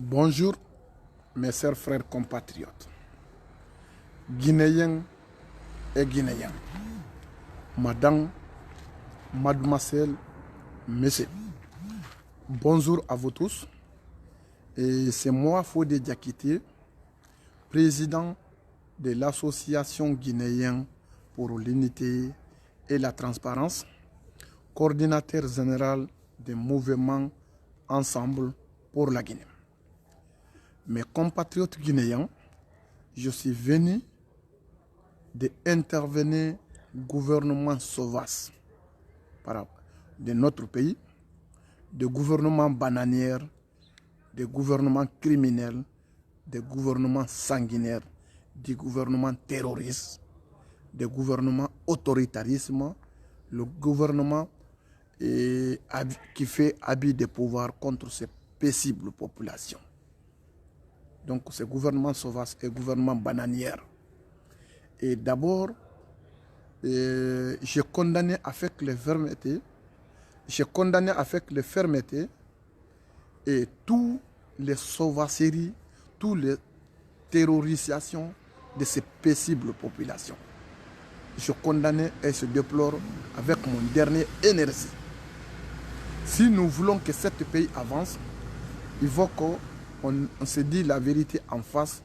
Bonjour mes chers frères compatriotes, Guinéens et Guinéens, Madame, Mademoiselle, Messieurs, bonjour à vous tous. Et c'est moi, Fodé Diakité, président de l'Association guinéenne pour l'unité et la transparence, coordinateur général des mouvements Ensemble pour la Guinée. Mes compatriotes guinéens, je suis venu d'intervenir gouvernement sauvage de notre pays, de gouvernements bananières, des gouvernements criminels, des gouvernements sanguinaires, des gouvernements terroristes, des gouvernements autoritarisme, le gouvernement qui fait abus de pouvoir contre ces paisibles populations. Donc, ce gouvernement sauvage et gouvernement bananière. Et d'abord, j'ai condamné avec les fermeté, et toutes les sauvageries, toutes les terrorisations de ces paisibles populations. Je condamne et je déplore avec mon dernier énergie. Si nous voulons que ce pays avance, il faut qu'on se dise la vérité en face,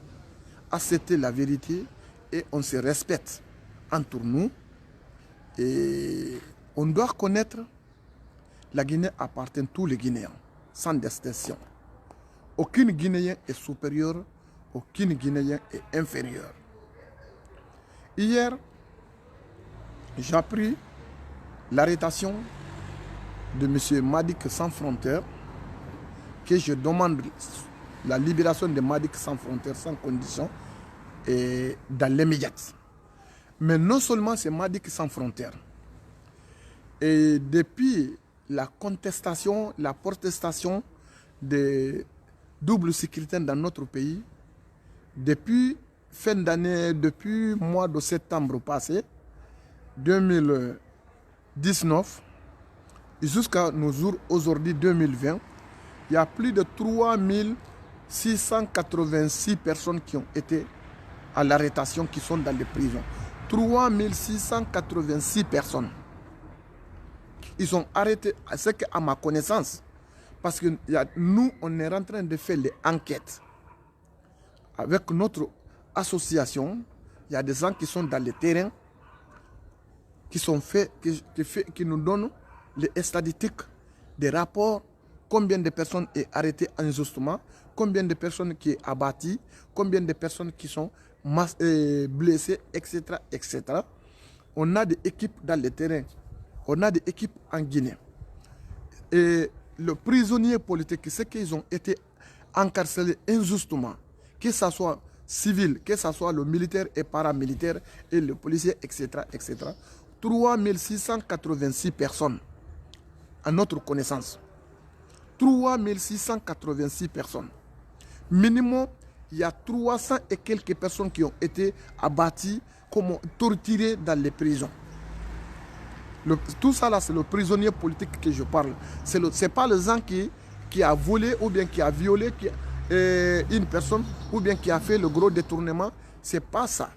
accepter la vérité et on se respecte entre nous. Et on doit connaître la Guinée appartient à tous les Guinéens, sans distinction. Aucun Guinéen est supérieur, aucun Guinéen est inférieur. Hier, j'ai appris l'arrestation de M. Madik Sans Frontières, que je demande la libération de Madik Sans Frontières sans condition et dans l'immédiat. Mais non seulement c'est Madik Sans Frontières. Et depuis la contestation, la protestation de double sécurité dans notre pays, depuis fin d'année, depuis le mois de septembre passé, 2019, jusqu'à nos jours, aujourd'hui 2020, il y a plus de 3686 personnes qui ont été à l'arrestation, qui sont dans les prisons. 3686 personnes. Ils sont arrêtés, c'est qu'à ma connaissance, parce que nous, on est en train de faire les enquêtes. Avec notre association, il y a des gens qui sont dans le terrain, qui nous donnent les statistiques, des rapports, combien de personnes sont arrêtées injustement, combien de personnes qui sont abattues, combien de personnes qui sont blessées, etc., etc. On a des équipes dans le terrain, on a des équipes en Guinée. Et le prisonnier politique, c'est qu'ils ont été encarcérés injustement, que ce soit civil, que ce soit le militaire et paramilitaire, et le policier, etc., etc. 3686 personnes, à notre connaissance. 3686 personnes. Minimum, il y a 300 et quelques personnes qui ont été abattues, comme torturées dans les prisons. Tout ça là, c'est le prisonnier politique que je parle. Ce n'est pas le gens qui a volé ou bien qui a violé une personne ou bien qui a fait le gros détournement. Ce n'est pas ça.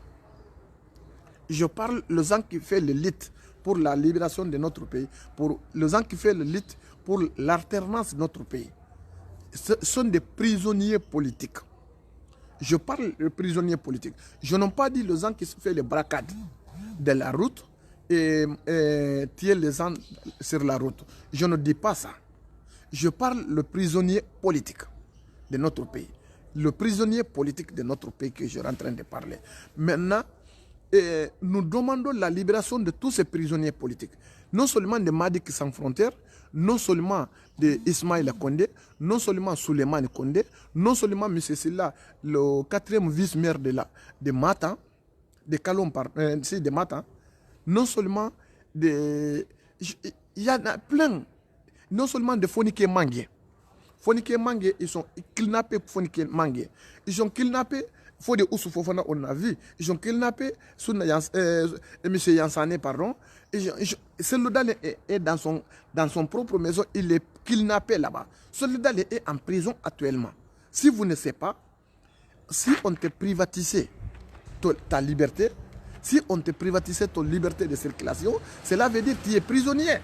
Je parle le gens qui fait le lutte pour la libération de notre pays, pour le gens qui fait le lutte pour l'alternance de notre pays. Ce sont des prisonniers politiques. Je parle de prisonniers politiques. Je n'ai pas dit les gens qui font les braquades de la route et tuer les gens sur la route. Je ne dis pas ça. Je parle le prisonnier politique de notre pays. Le prisonnier politique de notre pays que je suis en train de parler. Maintenant, nous demandons la libération de tous ces prisonniers politiques. Non seulement de Madik Sans Frontières, non seulement de Ismaïla Condé, non seulement Souleymane Condé, non seulement M. Silla, le 4e vice-maire de Mata, de Kalom, de Mata, non seulement il y en a plein, non seulement de Fonike Mangué. Fonike Mangué, ils sont kidnappés pour Fonike Mangué. Ils sont kidnappés, Fodé Oussoufofana, on a vu. Ils ont kidnappé M. Yansane, pardon. Celui-là est dans son propre maison, il est kidnappé là-bas. Celui-là est en prison actuellement. Si vous ne savez pas, si on te privatisait ta liberté, si on te privatisait ton liberté de circulation, cela veut dire que tu es prisonnier.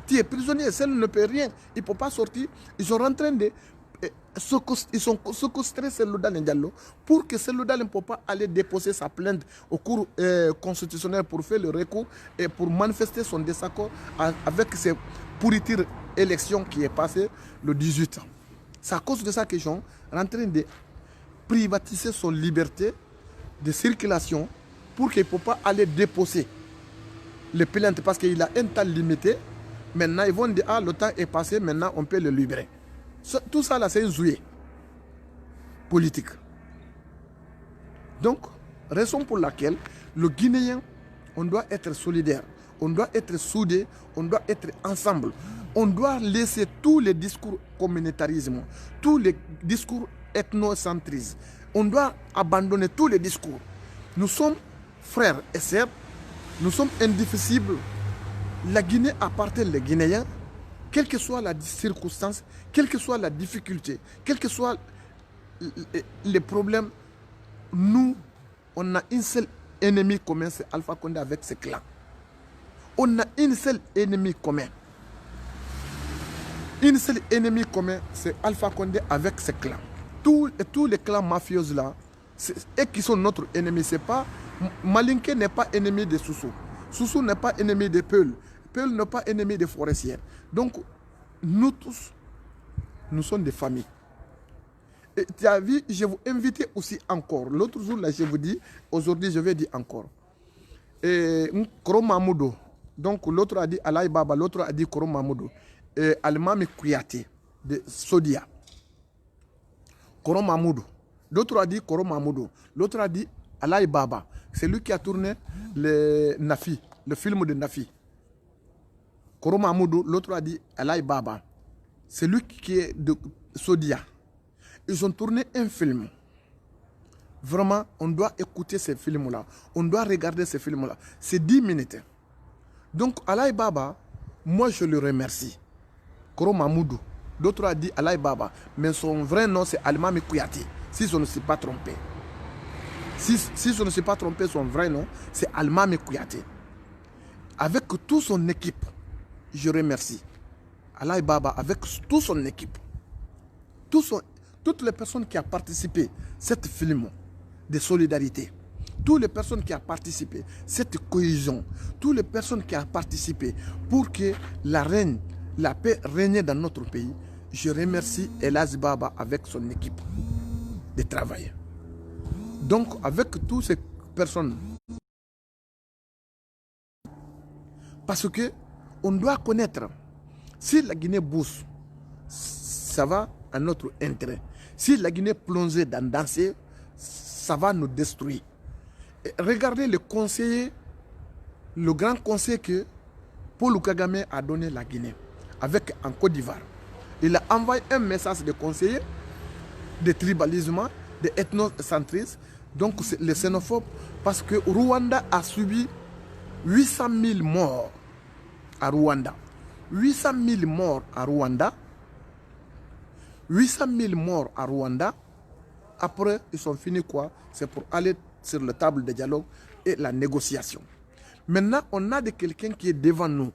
Tu es prisonnier, celle ne peut rien. Il ne peut pas sortir. Ils sont en train de secoustrer Cellou Dalein Diallo pour que Cellou Dalein ne peut pas aller déposer sa plainte au cours constitutionnel pour faire le recours et pour manifester son désaccord avec ces pourritures élections qui est passée le 18 ans. C'est à cause de ça qu'ils sont en train de privatiser son liberté de circulation pour qu'il ne peut pas aller déposer les plaintes parce qu'il a un temps limité. Maintenant, ils vont dire, ah, le temps est passé, maintenant on peut le libérer. Tout ça, là, c'est un jouet politique. Donc, raison pour laquelle le Guinéen, on doit être solidaire, on doit être soudé, on doit être ensemble. On doit laisser tous les discours communautarisme, tous les discours ethnocentrisme. On doit abandonner tous les discours. Nous sommes frères et sœurs, nous sommes indivisibles. La Guinée appartient aux Guinéens, quelle que soit la circonstance, quelle que soit la difficulté, quels que soient les problèmes, nous, on a une seule ennemi commun, c'est Alpha Condé avec ses clans. On a une seule ennemi commun. Une seule ennemi commun, c'est Alpha Condé avec ses clans. Tous les clans mafieux là, et qui sont notre ennemi, c'est pas Malinké n'est pas ennemi de Soussou. Soussou n'est pas ennemi de Peul. Peul n'est pas ennemi des forestiers. Donc, nous tous, nous sommes des familles. Et tu as vu, je vous invite aussi encore. L'autre jour, là, je vous dis, aujourd'hui, je vais dire encore. Et Koro Mahmoudou, donc l'autre a dit Alaï Baba, l'autre a dit Koro Mahmoudou. Et Almami Kouyaté, de Sodia. Koro Mahmoudou. L'autre a dit Koro Mahmoudou. L'autre a dit Alaï Baba. C'est lui qui a tourné le Nafi, le film de Nafi. Koro Mahmoudou, l'autre a dit Alaï Baba. C'est lui qui est de Sodia. Ils ont tourné un film. Vraiment, on doit écouter ces films-là. On doit regarder ces films-là. C'est 10 minutes. Donc, Alaï Baba, moi je le remercie. Koro Mahmoudou. D'autres ont dit Alaï Baba. Mais son vrai nom, c'est Almami Kouyaté. Si je ne suis pas trompé. Si je ne suis pas trompé, son vrai nom, c'est Almami Kouyaté. Avec toute son équipe, je remercie Alaï Baba, avec toute son équipe. Toutes les personnes qui ont participé à cette film de solidarité, toutes les personnes qui ont participé à cette cohésion, toutes les personnes qui ont participé pour que la paix règne dans notre pays, je remercie Elaz Baba avec son équipe de travail. Donc, avec toutes ces personnes, parce que on doit connaître, si la Guinée bouge, ça va à notre intérêt. Si la Guinée plonge dans danser, ça va nous détruire. Et regardez le conseiller, le grand conseil que Paul Kagame a donné à la Guinée, avec en Côte d'Ivoire. Il a envoyé un message de conseiller, de tribalisme, de ethnocentrisme, donc les xénophobes, parce que Rwanda a subi 800 000 morts à Rwanda. 800 000 morts à Rwanda. 800 000 morts à Rwanda. Après, ils sont finis quoi? C'est pour aller sur la table de dialogue et la négociation. Maintenant, on a quelqu'un qui est devant nous.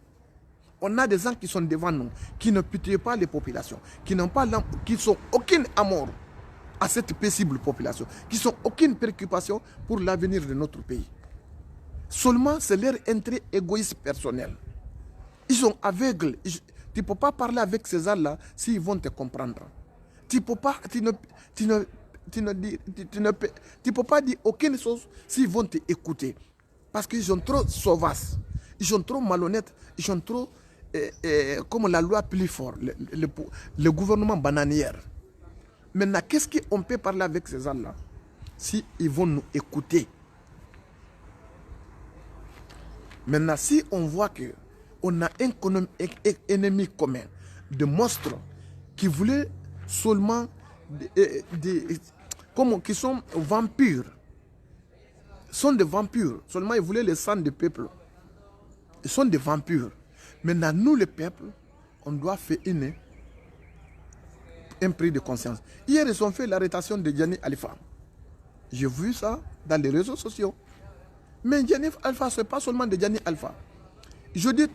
On a des gens qui sont devant nous, qui ne pituent pas les populations, qui n'ont aucun amour à cette paisible population, qui n'ont aucune préoccupation pour l'avenir de notre pays. Seulement, c'est leur intérêt égoïste personnel. Ils sont aveugles. Tu ne peux pas parler avec ces gens-là s'ils vont te comprendre. Tu ne peux pas dire aucune chose s'ils vont te écouter. Parce qu'ils sont trop sauvages. Ils sont trop malhonnêtes. Ils sont trop, comme la loi plus fort, le gouvernement bananière. Maintenant, qu'est-ce qu'on peut parler avec ces gens-là si ils vont nous écouter? Maintenant, si on voit qu'on a un ennemi commun de monstres qui voulaient seulement qui sont vampires, sont des vampires, seulement ils voulaient le sang du peuple. Ils sont des vampires. Maintenant, nous, le peuple, on doit faire un prix de conscience. Hier, ils ont fait l'arrestation de Gianni Alpha. J'ai vu ça dans les réseaux sociaux. Mais Gianni Alpha, ce n'est pas seulement de Gianni Alpha. Je dis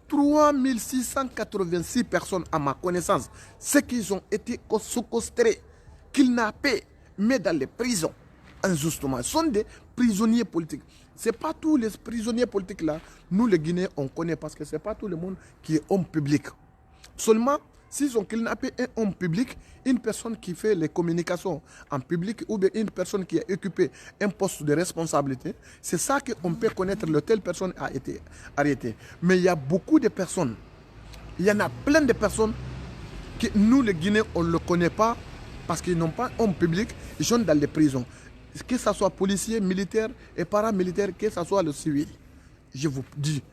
3686 personnes à ma connaissance, ceux qui ont été séquestrés, kidnappés, mis dans les prisons injustement, sont des prisonniers politiques. Ce n'est pas tous les prisonniers politiques là, nous les Guinéens on connaît parce que ce n'est pas tout le monde qui est homme public. Seulement, s'ils ont kidnappé un homme public, une personne qui fait les communications en public ou bien une personne qui a occupé un poste de responsabilité, c'est ça qu'on peut connaître, telle personne a été arrêtée. Mais il y a beaucoup de personnes, il y en a plein de personnes que nous les Guinéens, on ne le connaît pas parce qu'ils n'ont pas homme public, ils sont dans les prisons. Que ce soit policiers, militaires et paramilitaires, que ce soit le civil. Je vous dis,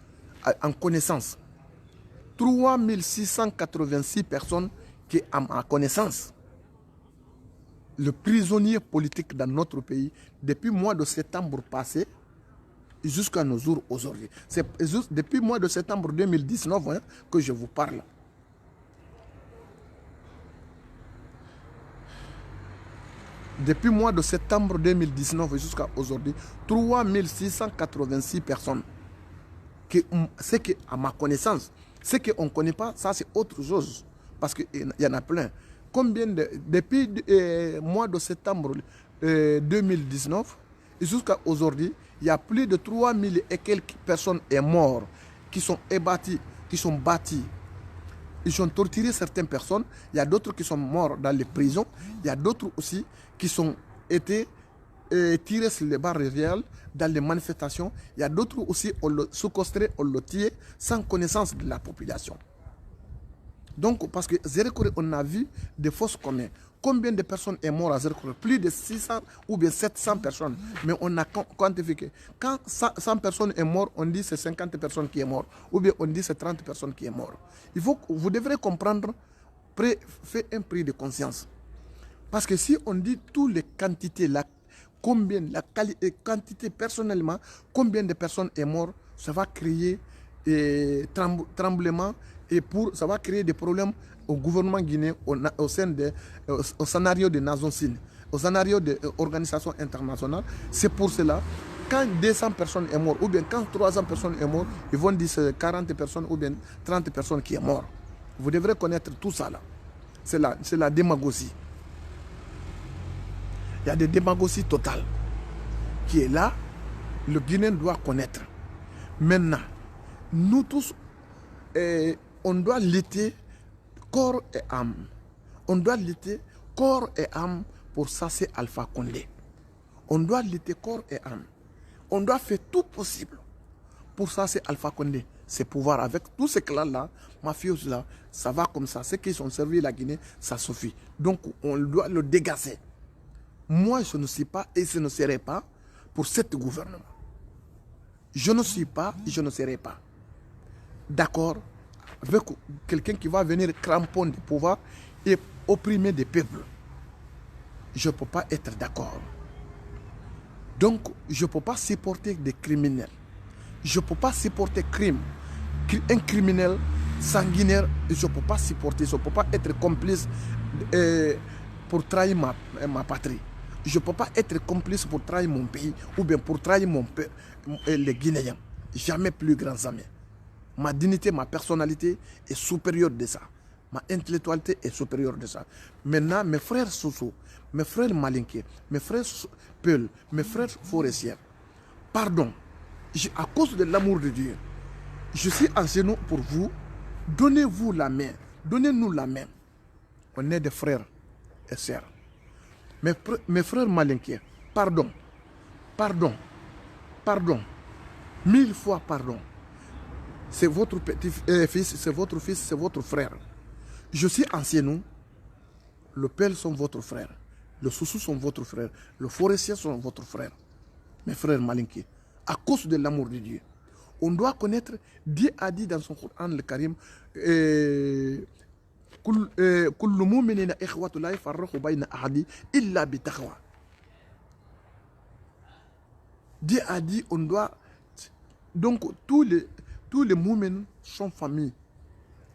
en connaissance, 3686 personnes qui, à ma connaissance, le prisonnier politique dans notre pays, depuis le mois de septembre passé, jusqu'à nos jours aujourd'hui. C'est juste depuis le mois de septembre 2019 que je vous parle. Depuis le mois de septembre 2019 jusqu'à aujourd'hui, 3686 personnes. C'est que, à ma connaissance, ce qu'on ne connaît pas, ça c'est autre chose. Parce qu'il y en a plein. Depuis le mois de septembre 2019 jusqu'à aujourd'hui, il y a plus de 3000 et quelques personnes mortes qui sont abattues, qui sont battues. Ils ont torturé certaines personnes. Il y a d'autres qui sont morts dans les prisons. Il y a d'autres aussi qui sont été tirés sur les barres réelles dans les manifestations. Il y a d'autres aussi, on le séquestré, on le tué sans connaissance de la population. Donc, parce que Zérekore, on a vu des fausses communs. Combien de personnes sont mortes à Zérekore? Plus de 600 ou bien 700 personnes. Mais on a quantifié. Quand 100 personnes sont mortes, on dit c'est 50 personnes qui sont mortes. Ou bien on dit c'est 30 personnes qui sont mortes. Vous devrez comprendre, faire un prix de conscience. Parce que si on dit toutes les quantités, la quantité personnellement, combien de personnes sont mortes, ça va créer tremblement et ça va créer des problèmes au gouvernement guinéen au scénario des Nations Unies, au scénario des organisations internationales. C'est pour cela, quand 200 personnes sont mortes, ou bien quand 300 personnes sont mortes, ils vont dire c'est 40 personnes ou bien 30 personnes qui sont mortes. Vous devrez connaître tout ça là. C'est la démagogie. Il y a des démagogies totales qui est là, le Guinéen doit connaître. Maintenant, nous tous, on doit lutter corps et âme. On doit lutter corps et âme pour chasser Alpha Condé. On doit lutter corps et âme. On doit faire tout possible pour chasser Alpha Condé. Ses pouvoirs avec tous ces clans-là, mafieux-là, ça va comme ça. Ceux qui ont servi la Guinée, ça suffit. Donc, on doit le dégager. Moi, je ne suis pas et je ne serai pas pour ce gouvernement. Je ne suis pas et je ne serai pas d'accord avec quelqu'un qui va venir cramponner des pouvoirs et opprimer des peuples. Je ne peux pas être d'accord. Donc, je ne peux pas supporter des criminels. Je ne peux pas supporter crime. Un criminel sanguinaire, je ne peux pas supporter. Je ne peux pas être complice pour trahir ma patrie. Je ne peux pas être complice pour trahir mon pays ou bien pour trahir les Guinéens. Jamais plus grands amis. Ma dignité, ma personnalité est supérieure de ça. Ma intellectualité est supérieure de ça. Maintenant, mes frères Soso, mes frères Malinké, mes frères Peul, mes frères forestiers, pardon, à cause de l'amour de Dieu, je suis en genou pour vous. Donnez-vous la main. Donnez-nous la main. On est des frères et sœurs. Mes frères Malinké, pardon, pardon, pardon, 1000 fois pardon. C'est votre petit-fils, c'est votre fils, c'est votre frère. Je suis ancien nous. Le Pèl sont votre frère. Le Soussou sont votre frère. Le forestier sont votre frère. Mes frères Malinké, à cause de l'amour de Dieu, on doit connaître, Dieu a dit dans son Coran le Karim, Dieu a dit, on doit, donc tous les moumins sont famille.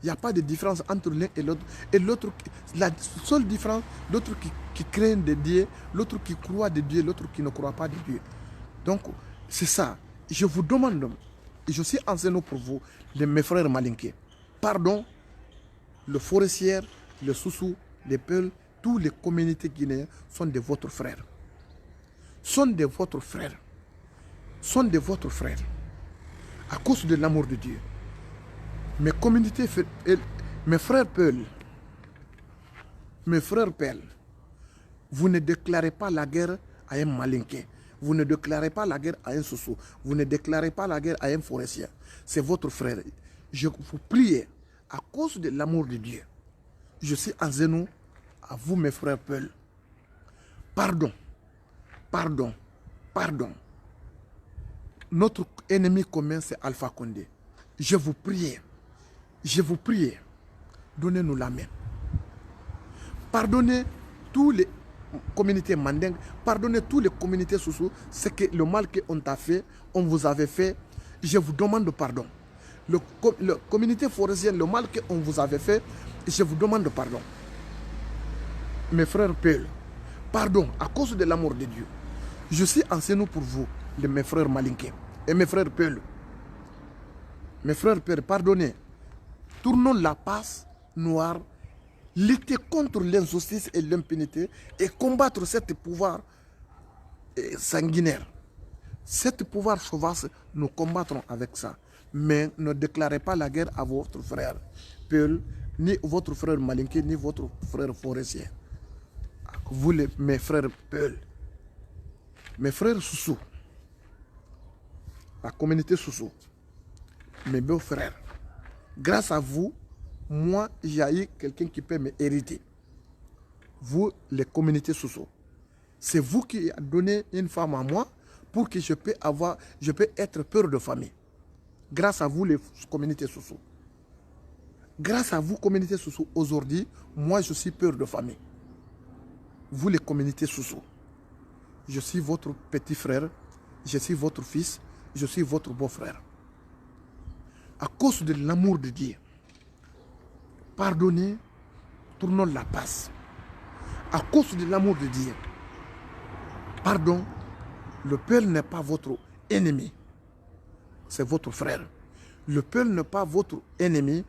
Il n'y a pas de différence entre l'un et l'autre. Et l'autre, la seule différence, l'autre qui craint de Dieu, l'autre qui croit de Dieu, l'autre qui ne croit pas de Dieu. Donc, c'est ça. Je vous demande, et je suis enseignant pour vous, mes frères malinqués. Pardon, le forestier, le Soussou, les Peuls, toutes les communautés guinéennes sont de votre frère. Sont de votre frère. Sont de votre frère. À cause de l'amour de Dieu. Mes communautés, mes frères Peuls, vous ne déclarez pas la guerre à un malinqué. Vous ne déclarez pas la guerre à un Soussou. Vous ne déclarez pas la guerre à un forestier. C'est votre frère. Je vous prie, à cause de l'amour de Dieu, je suis en genou à vous, mes frères Peuls. Pardon, pardon, pardon. Notre ennemi commun, c'est Alpha Condé. Je vous prie, donnez-nous la main. Pardonnez tous les communautés mandingues, pardonnez toutes les communautés Soussou, c'est que le mal qu'on t'a fait, on vous avait fait, je vous demande pardon. La communauté forestière, le mal qu'on vous avait fait, je vous demande pardon. Mes frères Peuls, pardon, à cause de l'amour de Dieu. Je suis enseignant pour vous, mes frères malinqués et mes frères Peuls. Mes frères Peuls, pardonnez. Tournons la passe noire, lutter contre l'injustice et l'impunité et combattre ce pouvoir sanguinaire. Ce pouvoir sauvage, nous combattrons avec ça. Mais ne déclarez pas la guerre à votre frère Peul, ni votre frère malinqué, ni votre frère forestier. Vous, mes frères Peul, mes frères Soussou, la communauté Soussou, mes beaux-frères, grâce à vous, moi, j'ai eu quelqu'un qui peut m'hériter. Vous, les communautés Soussou. C'est vous qui avez donné une femme à moi pour que je peux être père de famille. Grâce à vous, les communautés Soussou. Grâce à vous, communauté Soussou, aujourd'hui, moi, je suis père de famille. Vous, les communautés Soussou. Je suis votre petit frère, je suis votre fils, je suis votre beau-frère. À cause de l'amour de Dieu, pardonnez, tournons la passe. À cause de l'amour de Dieu, pardon, le Père n'est pas votre ennemi, c'est votre frère. Le Père n'est pas votre ennemi,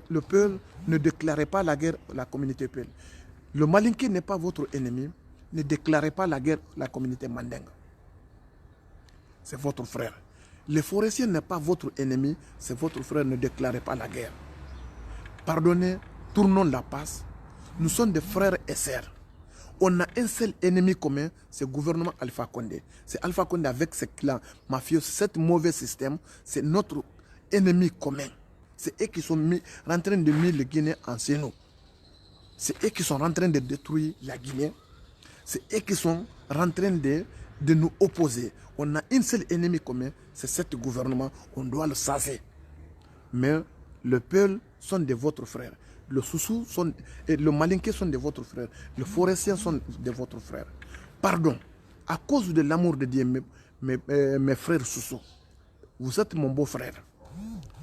le Père ne déclarez pas la guerre à la communauté Père. Le Malinké n'est pas votre ennemi, ne déclarez pas la guerre à la communauté Mandingue. C'est votre frère. Le forestier n'est pas votre ennemi, c'est votre frère, ne déclarez pas la guerre. Pardonnez, tournons la passe. Nous sommes des frères et sœurs. On a un seul ennemi commun, c'est le gouvernement Alpha Condé. C'est Alpha Condé avec ses clans mafieux, cet mauvais système, c'est notre ennemi commun. C'est eux qui sont en train de mettre le Guinée en genou. C'est eux qui sont en train de détruire la Guinée. C'est eux qui sont en train de nous opposer. On a un seul ennemi commun, c'est ce gouvernement. On doit le chasser. Mais le Peul sont de votre frère. Le Soussou et le Malinké sont de votre frère. Le forestier sont de votre frère. Pardon, à cause de l'amour de Dieu, mes frères Soussou, vous êtes mon beau-frère.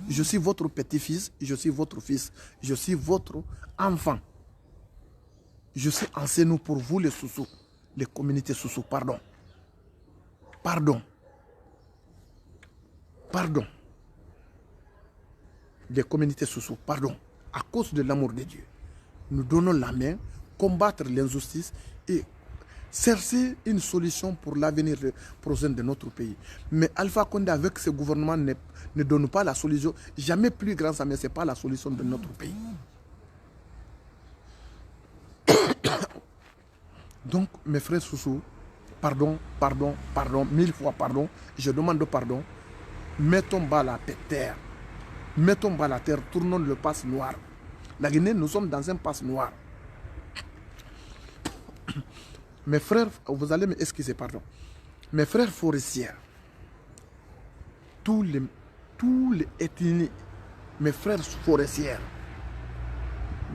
Je suis votre petit-fils, je suis votre fils, je suis votre enfant. Je suis enseignant pour vous les Soussou, les communautés Soussou, pardon. Pardon. Pardon. Les communautés Soussou, pardon. À cause de l'amour de Dieu, nous donnons la main, combattre l'injustice et chercher une solution pour l'avenir prochain de notre pays. Mais Alpha Condé, avec ce gouvernement, ne donne pas la solution. Jamais plus grand, ça, mais ce n'est pas la solution de notre pays. Donc, mes frères Soussou, pardon, pardon, pardon, 1000 fois pardon, je demande pardon. Mettons bas la terre. Mettons bas la terre, tournons le passe noir. La Guinée, nous sommes dans un passe noir. Mes frères, vous allez m'excuser, pardon. Mes frères forestiers, tous les ethnies, mes frères forestiers,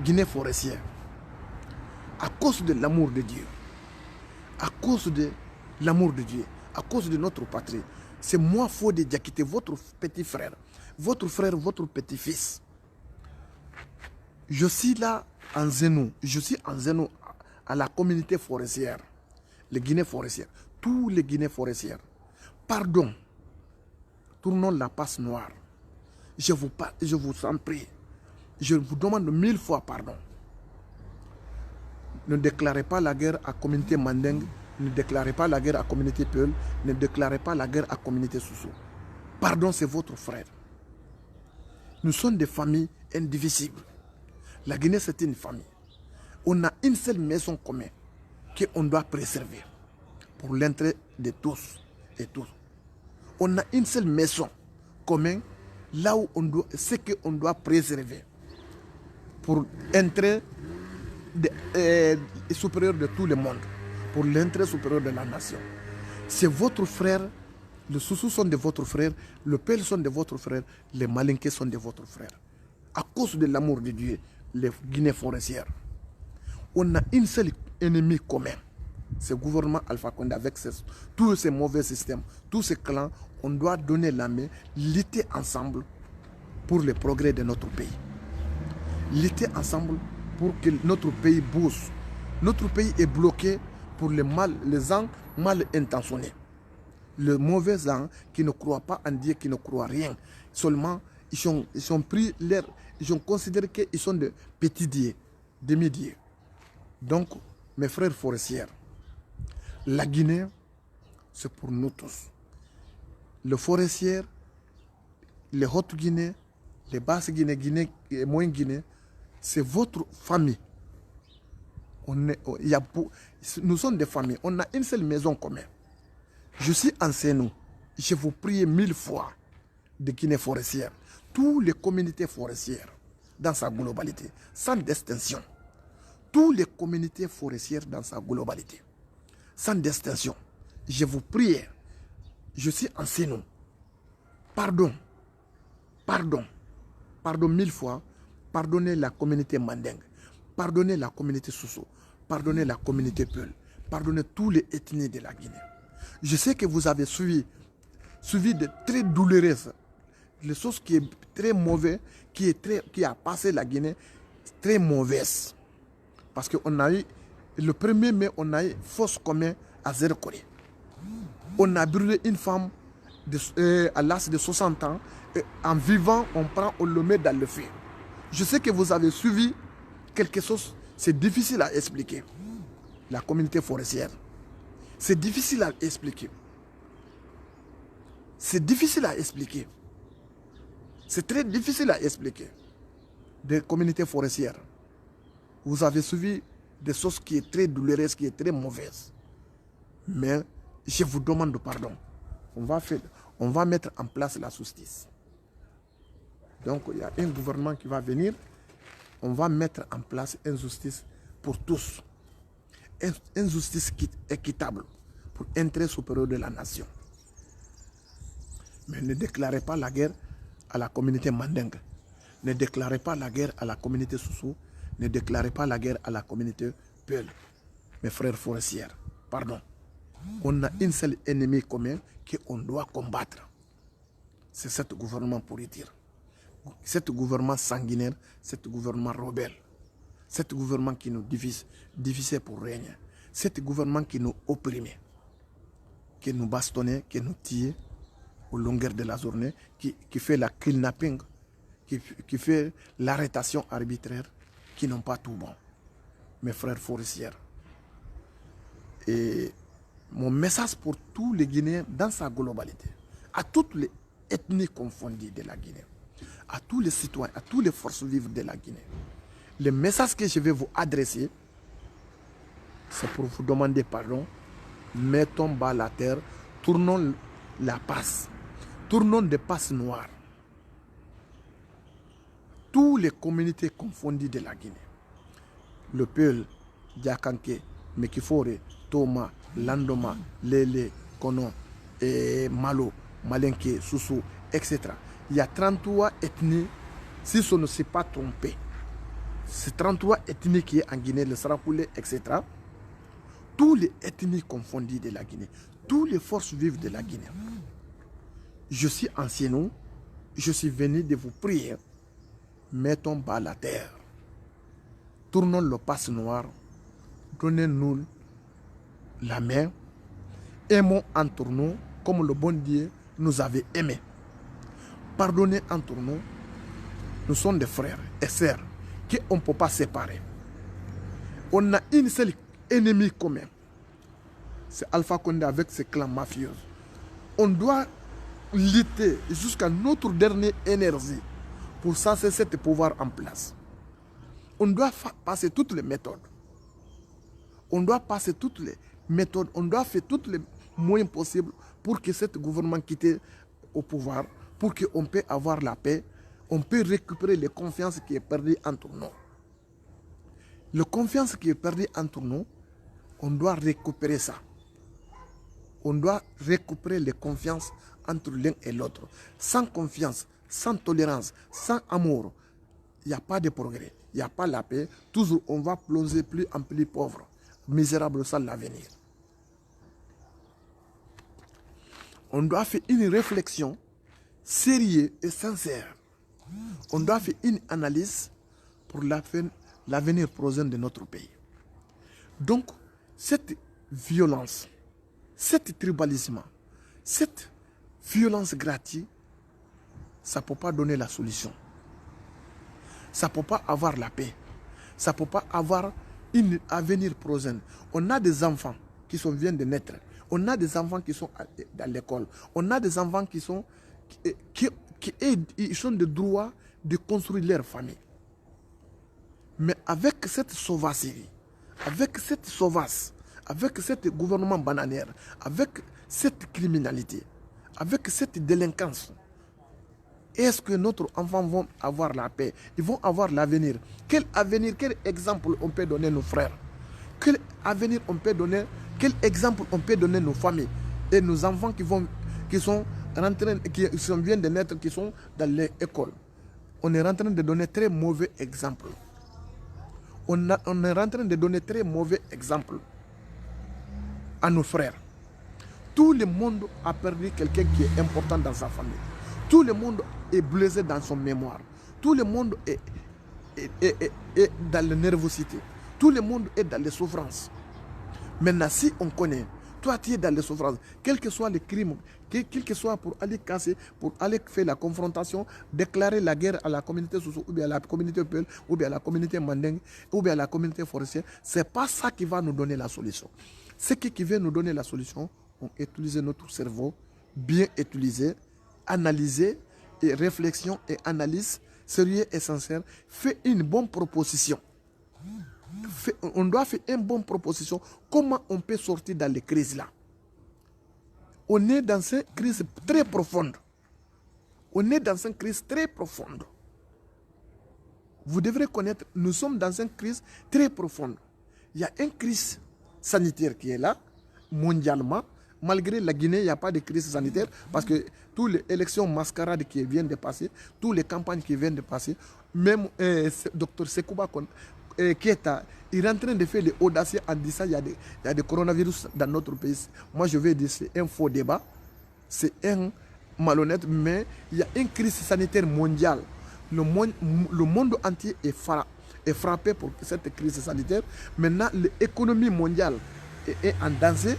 Guinée forestière, à cause de l'amour de Dieu, à cause de l'amour de Dieu, à cause de notre patrie, c'est moi, Fodé Diakité, votre petit frère, votre petit-fils. Je suis là en Zénou. Je suis en Zénou à la communauté forestière. Les Guinées forestières. Tous les Guinées forestières. Pardon. Tournons la passe noire. Je vous en prie. Je vous demande 1000 fois pardon. Ne déclarez pas la guerre à la communauté Mandeng. Ne déclarez pas la guerre à la communauté Peul. Ne déclarez pas la guerre à la communauté Soussou. Pardon, c'est votre frère. Nous sommes des familles indivisibles. La Guinée, c'est une famille. On a une seule maison commune qu'on doit préserver pour l'intérêt de tous et tous. On a une seule maison commune là où on doit, ce qu'on doit préserver pour l'intérêt supérieur de tout le monde, pour l'intérêt supérieur de la nation. C'est votre frère, les Soussous sont de votre frère, les Peuls sont de votre frère, les Malinké sont de votre frère. À cause de l'amour de Dieu, les Guinées forestières. On a une seule ennemi commun. Ce gouvernement Alpha Condé avec tous ces mauvais systèmes, tous ces clans, on doit donner la main, lutter ensemble pour le progrès de notre pays. Lutter ensemble pour que notre pays bouge. Notre pays est bloqué pour les gens mal intentionnés. Les mauvais gens qui ne croient pas en Dieu, qui ne croient rien. Seulement, ils ont pris l'air, ils ont considéré qu'ils sont de petits dieux, demi-dieux. Donc, mes frères forestiers, la Guinée, c'est pour nous tous. Les forestiers, les Hautes-Guinée, les Basses-Guinée, Guinée et Moyen-Guinée, c'est votre famille. Nous sommes des familles. On a une seule maison commune. Je suis en Sénou. Je vous prie 1000 fois de Guinée forestière. Toutes les communautés forestières, dans sa globalité, sans distinction. Toutes les communautés forestières dans sa globalité, sans distinction. Je vous prie. Je suis en Sénou. Pardon. Pardon. Pardon 1000 fois. Pardonnez la communauté Mandeng. Pardonnez la communauté Soussou. Pardonnez la communauté Peul. Pardonnez tous les ethnies de la Guinée. Je sais que vous avez suivi de très douloureuses, les choses qui est très mauvaises, qui a passé la Guinée, très mauvaise. Parce qu'on a eu, le 1er mai, on a eu fosse commune à Zéro-Corée. On a brûlé une femme à l'âge de 60 ans. Et en vivant, on le met dans le feu. Je sais que vous avez suivi quelque chose, c'est difficile à expliquer. La communauté forestière. C'est difficile à expliquer. C'est difficile à expliquer. C'est très difficile à expliquer. Des communautés forestières. Vous avez suivi des choses qui sont très douloureuses, qui sont très mauvaises. Mais je vous demande pardon. On va mettre en place la justice. Donc il y a un gouvernement qui va venir. On va mettre en place une justice pour tous. Une justice équitable pour l'intérêt supérieur de la nation. Mais ne déclarez pas la guerre à la communauté Mandeng. Ne déclarez pas la guerre à la communauté Soussou. Ne déclarez pas la guerre à la communauté Peul. Mes frères forestiers, pardon. On a une seule ennemi commun qu'on doit combattre. C'est ce gouvernement politique. Ce gouvernement sanguinaire, ce gouvernement rebelle. Ce gouvernement qui nous divisait pour régner. Ce gouvernement qui nous opprimait. Qui nous bastonnait, qui nous tuait au longueur de la journée. Qui fait la kidnapping. Qui fait l'arrestation arbitraire. Qui n'ont pas tout bon. Mes frères forestiers. Et mon message pour tous les Guinéens dans sa globalité, à toutes les ethnies confondues de la Guinée, à tous les citoyens, à toutes les forces vives de la Guinée, le message que je vais vous adresser, c'est pour vous demander pardon. Mettons bas la terre, tournons la passe, tournons des passes noires. Toutes les communautés confondues de la Guinée, le Peul, Diakanké, Mekifore, Toma, Landoma, Lele, Kono, et Malo, Malinké, Soussou, etc. Il y a 33 ethnies, si on ne s'est pas trompé. C'est 33 ethnies qui est en Guinée, le Sarakoulé, etc. Tous les ethnies confondues de la Guinée, toutes les forces vives de la Guinée. Je suis ancien, je suis venu de vous prier. Mettons bas la terre. tournons le passe noir, donnez-nous la main, aimons entre nous comme le bon Dieu nous avait aimés. Pardonnez entre nous, nous sommes des frères et sœurs qu'on ne peut pas séparer. On a une seule ennemi commun, c'est Alpha Condé avec ses clans mafieux. On doit lutter jusqu'à notre dernière énergie pour chasser ce pouvoir en place. On doit passer toutes les méthodes. On doit passer toutes les méthodes. On doit faire tous les moyens possibles pour que ce gouvernement quitte au pouvoir, pour qu'on puisse avoir la paix. On peut récupérer la confiance qui est perdue entre nous. La confiance qui est perdue entre nous, on doit récupérer ça. On doit récupérer la confiance entre l'un et l'autre. Sans confiance, sans tolérance, sans amour, il n'y a pas de progrès, il n'y a pas la paix. Toujours, on va plonger plus en plus pauvre, misérable sans l'avenir. On doit faire une réflexion sérieuse et sincère. On doit faire une analyse pour l'avenir prochain de notre pays. Donc, cette violence, cet tribalisme, cette violence gratuite, ça ne peut pas donner la solution. Ça ne peut pas avoir la paix. Ça ne peut pas avoir un avenir prochain. On a des enfants qui viennent de naître. On a des enfants qui sont dans l'école. On a des enfants qui ont le droit de construire leur famille. Mais avec cette sauvagerie, avec cette sauvasse, avec ce gouvernement bananière, avec cette criminalité, avec cette délinquance, est-ce que notre enfant va avoir la paix? Ils vont avoir l'avenir. Quel avenir, quel exemple on peut donner nos frères? Quel avenir on peut donner? Quel exemple on peut donner nos familles et nos enfants qui viennent de naître, qui sont dans l'école? On est en train de donner très mauvais exemple. On est en train de donner très mauvais exemple à nos frères. Tout le monde a perdu quelqu'un qui est important dans sa famille. Tout le monde est blessé dans son mémoire. Tout le monde est dans la nervosité. Tout le monde est dans les souffrances. Maintenant, si on connaît, toi tu es dans les souffrances, quel que soit le crime, quel que soit pour aller casser, pour aller faire la confrontation, déclarer la guerre à la communauté sociale, ou bien à la communauté Peul, ou bien à la communauté Mandeng, ou bien à la communauté forestière, ce n'est pas ça qui va nous donner la solution. Ce qui va nous donner la solution, on utilise notre cerveau, bien utilisé, analyser, et réflexion et analyse, sérieux et sincère, fait une bonne proposition. On doit faire une bonne proposition. Comment on peut sortir dans les crises là? On est dans une crise très profonde. On est dans une crise très profonde. Vous devrez connaître, nous sommes dans une crise très profonde. Il y a une crise sanitaire qui est là, mondialement. Malgré la Guinée, il n'y a pas de crise sanitaire parce que toutes les élections mascarades qui viennent de passer, toutes les campagnes qui viennent de passer, même Dr Sekouba Keita, il est en train de faire les audacieux en disant qu'il y a des coronavirus dans notre pays. Moi, je vais dire que c'est un faux débat, c'est un malhonnête, mais il y a une crise sanitaire mondiale. Le monde entier est frappé pour cette crise sanitaire. Maintenant, l'économie mondiale est en danger.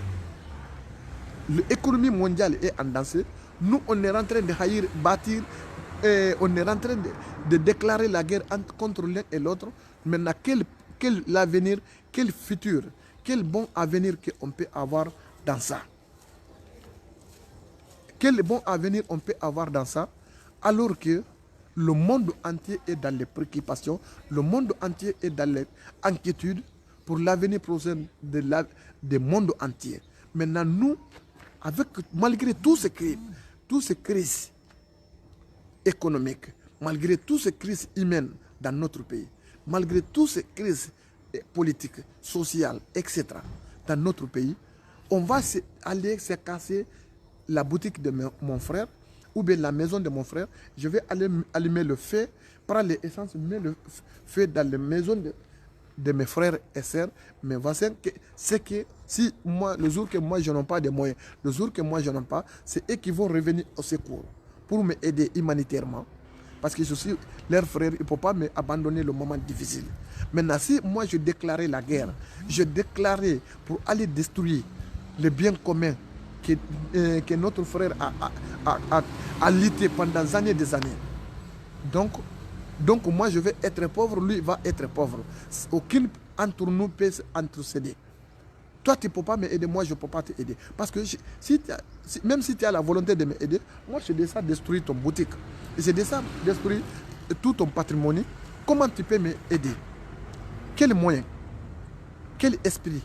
L'économie mondiale est en danger. Nous, on est en train de haïr, bâtir, on est en train de déclarer la guerre contre l'un et l'autre. Maintenant, quel avenir, quel futur, quel bon avenir qu'on peut avoir dans ça? Quel bon avenir on peut avoir dans ça, alors que le monde entier est dans les préoccupations, le monde entier est dans les inquiétudes pour l'avenir prochain du monde entier. Maintenant, nous, malgré tous ces crimes, toutes ces crises économiques, malgré toutes ces crises humaines dans notre pays, malgré toutes ces crises politiques, sociales, etc., dans notre pays, on va aller se casser la boutique de mon frère ou bien la maison de mon frère. Je vais aller allumer le feu, prendre l'essence, mettre le feu dans la maison de mes frères et sœurs. Mais voici c'est que si moi, le jour que moi je n'ai pas de moyens, le jour que moi je n'en ai pas, c'est eux qui vont revenir au secours pour m'aider humanitairement, Parce que je suis leur frère, il ne faut pas m'abandonner le moment difficile. Maintenant, si moi je déclarais la guerre, je déclarais pour aller détruire le bien commun que notre frère a lutté pendant des années et des années. Donc moi je vais être pauvre, lui va être pauvre. Aucun entre nous peut intercéder. Toi tu ne peux pas m'aider, moi je ne peux pas t'aider. Parce que même si tu as la volonté de m'aider, moi je déjà détruire ton boutique. J'ai déjà détruire tout ton patrimoine. Comment tu peux m'aider? Quel moyen? Quel esprit?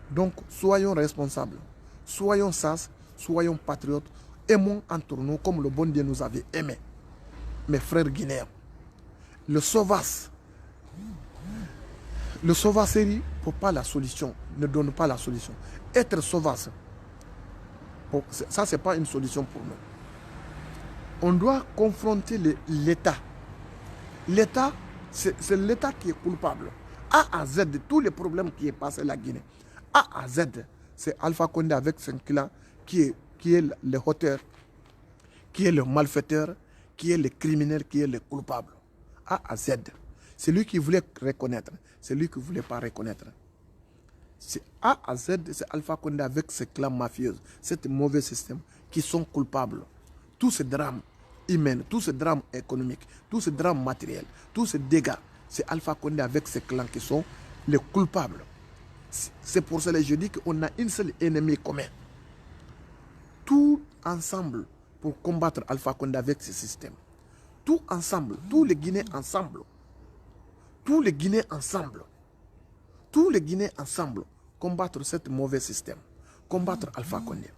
Donc soyons responsables. Soyons sages, soyons patriotes. Aimons entre nous comme le bon Dieu nous avait aimés. Mes frères guinéens, le sauvage série pour pas la solution, ne donne pas la solution. Être sauvage, ça c'est pas une solution pour nous. On doit confronter l'État. L'État, c'est l'État qui est coupable. A à Z de tous les problèmes qui est passé la Guinée. A à Z, c'est Alpha Condé avec son clan qui est le auteur, qui est le malfaiteur, qui est le criminel, qui est le coupable. A à Z. C'est lui qui voulait reconnaître, c'est lui qui ne voulait pas reconnaître. C'est A à Z, c'est Alpha Condé avec ses clans mafieux, ce mauvais système, qui sont coupables. Tous ces drames humains, tous ces drames économiques, tous ces drames matériels, tous ces dégâts, c'est Alpha Condé avec ses clans qui sont les coupables. C'est pour cela que je dis qu'on a une seule ennemi commun. Tout ensemble pour combattre Alpha Condé avec ce système. Tout ensemble, tous les Guinéens ensemble. Tous les Guinéens ensemble. Tous les Guinéens ensemble combattre ce mauvais système. Combattre Alpha Condé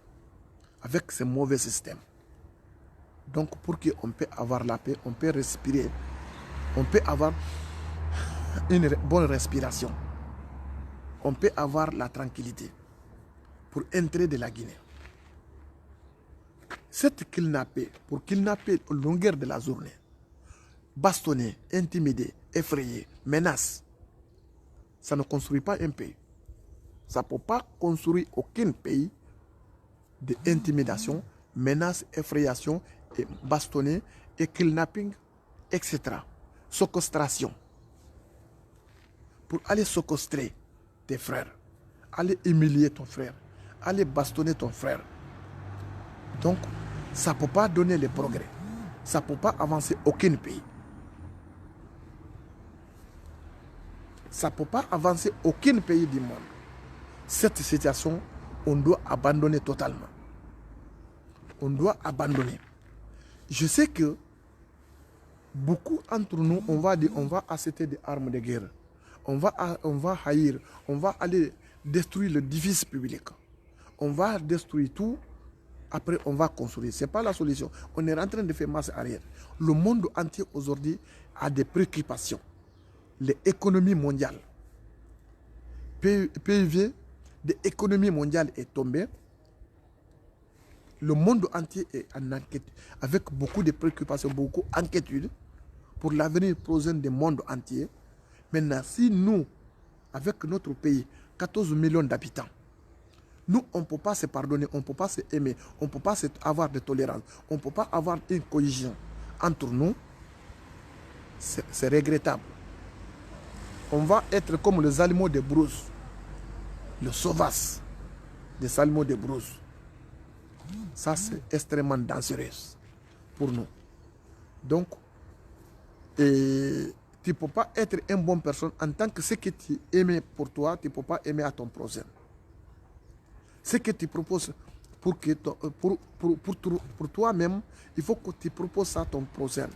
avec ce mauvais système. Donc pour qu'on puisse avoir la paix, on peut respirer. On peut avoir une bonne respiration. On peut avoir la tranquillité pour entrer de la Guinée. Cette kidnappé, pour kidnapper à longueur de la journée, bastonner, intimider, effrayer, menace, ça ne construit pas un pays. Ça ne peut pas construire aucun pays d'intimidation, menace, effrayation, et bastonner, et kidnapping, etc. Séquestration. Pour aller séquestrer tes frères, aller humilier ton frère, aller bastonner ton frère. Donc, ça ne peut pas donner le progrès. Ça ne peut pas avancer aucun pays. Ça ne peut pas avancer aucun pays du monde. Cette situation, on doit abandonner totalement. On doit abandonner. Je sais que beaucoup d'entre nous, on va acheter des armes de guerre. On va haïr, on va aller détruire l'édifice public. On va détruire tout. Après, on va construire. Ce n'est pas la solution. On est en train de faire marche arrière. Le monde entier aujourd'hui a des préoccupations. L'économie mondiale. PIB de l'économie mondiale est tombé. Le monde entier est en enquête avec beaucoup de préoccupations, beaucoup d'inquiétudes pour l'avenir prochain du monde entier. Maintenant, si nous, avec notre pays, 14 millions d'habitants, nous, on ne peut pas se pardonner, on ne peut pas se aimer, on ne peut pas avoir de tolérance, on ne peut pas avoir une cohésion entre nous, c'est regrettable. On va être comme les animaux de brousse, le sauvage des animaux de brousse. Ça, c'est extrêmement dangereux pour nous. Donc, tu ne peux pas être une bonne personne en tant que ce que tu aimes pour toi, tu ne peux pas aimer à ton prochain. Ce que tu proposes pour toi-même, il faut que tu proposes ça à ton prochain.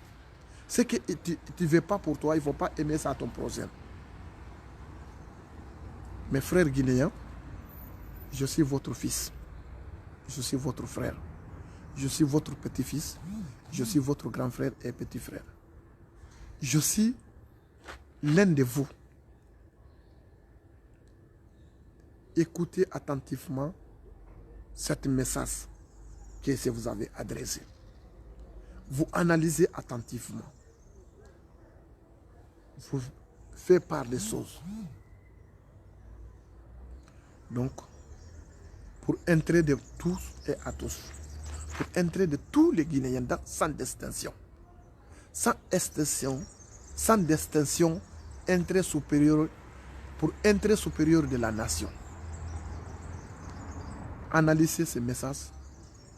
Ce que tu ne veux pas pour toi, il ne faut pas aimer ça à ton prochain. Mes frères guinéens, je suis votre fils. Je suis votre frère. Je suis votre petit-fils. Je suis votre grand frère et petit frère. Je suis l'un de vous. Écoutez attentivement ce message que vous avez adressé. Vous analysez attentivement. Vous faites part des choses. Donc, pour entrer de tous et à tous, pour entrer de tous les Guinéens sans distinction, sans distinction intérêt supérieur pour intérêt supérieur de la nation. Analysez ces messages,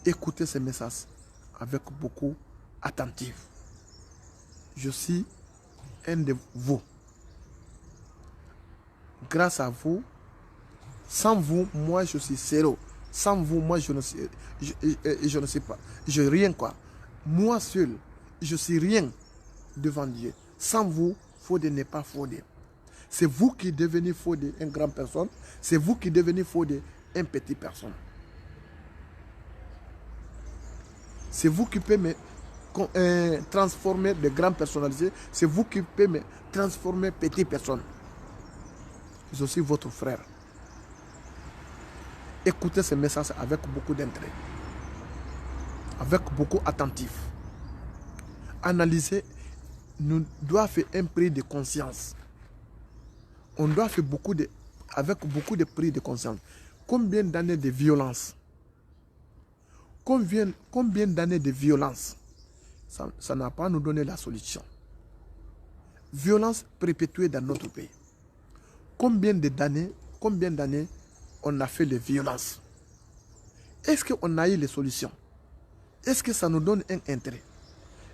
écoutez ces messages avec beaucoup attentif. Je suis un de vous. Grâce à vous, sans vous, moi je suis zéro. Sans vous, moi je ne sais pas. Je rien quoi. Moi seul, je suis rien devant Dieu. Sans vous, Fodé n'est pas Fodé. C'est vous qui devenez Fodé, une grande personne. C'est vous qui devenez Fodé, une petite personne. C'est vous qui pouvez me transformer de grandes personnalités. C'est vous qui pouvez me transformer petite personne. Je suis votre frère. Écoutez ce message avec beaucoup d'intérêt, avec beaucoup attentif. Analysez, nous devons faire un prix de conscience. On doit faire avec beaucoup de prix de conscience. Combien d'années de violence? Combien d'années de violence? Ça n'a pas nous donné la solution. Violence perpétuée dans notre pays. Combien d'années on a fait les violences? Est-ce qu'on a eu les solutions? Est-ce que ça nous donne un intérêt?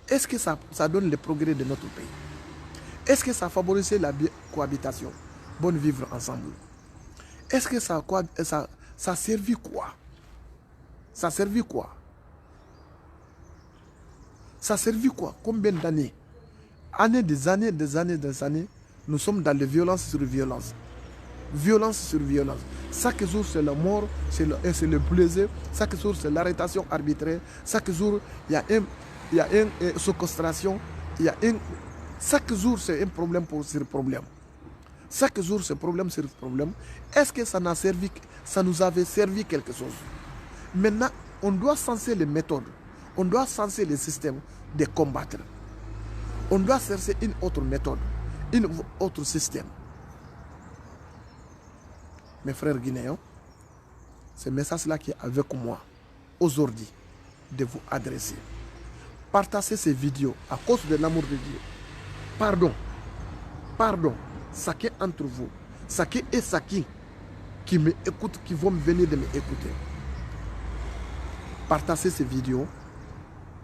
Est-ce que ça donne le progrès de notre pays? Est-ce que ça favorise la cohabitation? Bonne vivre ensemble. Est-ce que ça a servi quoi? Ça a servi quoi? Ça a servi quoi? Combien d'années? Des années, nous sommes dans les violences sur violence. Violence sur violence. Chaque jour, c'est la mort, c'est le plaisir. Chaque jour, c'est l'arrêtation arbitraire. Chaque jour, il y a une séquestration. Chaque jour, c'est un problème sur problème. Chaque jour, c'est problème sur problème. Est-ce que ça nous avait servi quelque chose? Maintenant, on doit censer les méthodes. On doit censer les systèmes de combattre. On doit chercher une autre méthode, un autre système. Mes frères guinéens, ce message-là qui est avec moi aujourd'hui, de vous adresser. Partagez ces vidéos à cause de l'amour de Dieu. Pardon, chacun entre vous, chacun et chacun qui me écoute, qui vont venir de m'écouter. Partagez ces vidéos.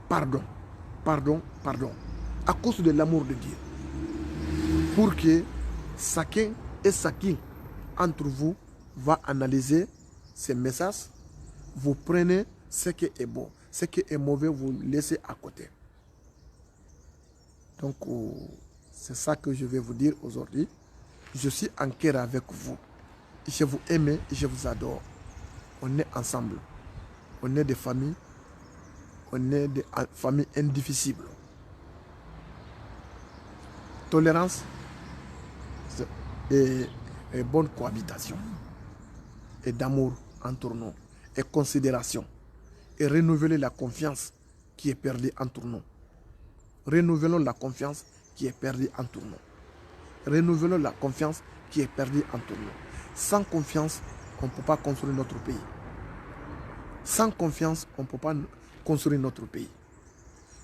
Pardon, à cause de l'amour de Dieu. Pour que chacun et chacun entre vous va analyser ces messages. Vous prenez ce qui est bon, ce qui est mauvais, vous laissez à côté. Donc, c'est ça que je vais vous dire aujourd'hui. Je suis en cœur avec vous. Je vous aime et je vous adore. On est ensemble. On est des familles. On est des familles indivisibles. Tolérance et bonne cohabitation. Et d'amour entre nous. Et considération. Et renouveler la confiance qui est perdue entre nous. Renouvelons la confiance qui est perdue entre nous. Renouvelons la confiance qui est perdue entre nous. Sans confiance, on ne peut pas construire notre pays. Sans confiance, on ne peut pas construire notre pays.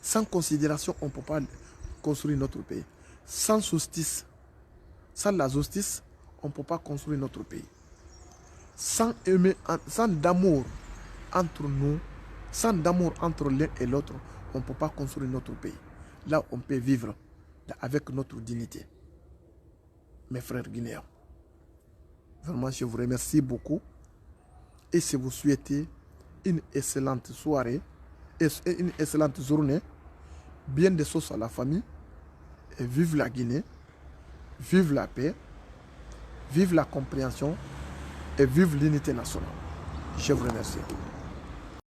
Sans considération, on ne peut pas construire notre pays. Sans justice, sans la justice, on ne peut pas construire notre pays. Sans d'amour entre nous, sans d'amour entre l'un et l'autre, on ne peut pas construire notre pays. Là, on peut vivre avec notre dignité. Mes frères guinéens, vraiment, je vous remercie beaucoup. Et si vous souhaitez une excellente soirée et une excellente journée, bien des choses à la famille, et vive la Guinée, vive la paix, vive la compréhension et vive l'unité nationale. Je vous remercie.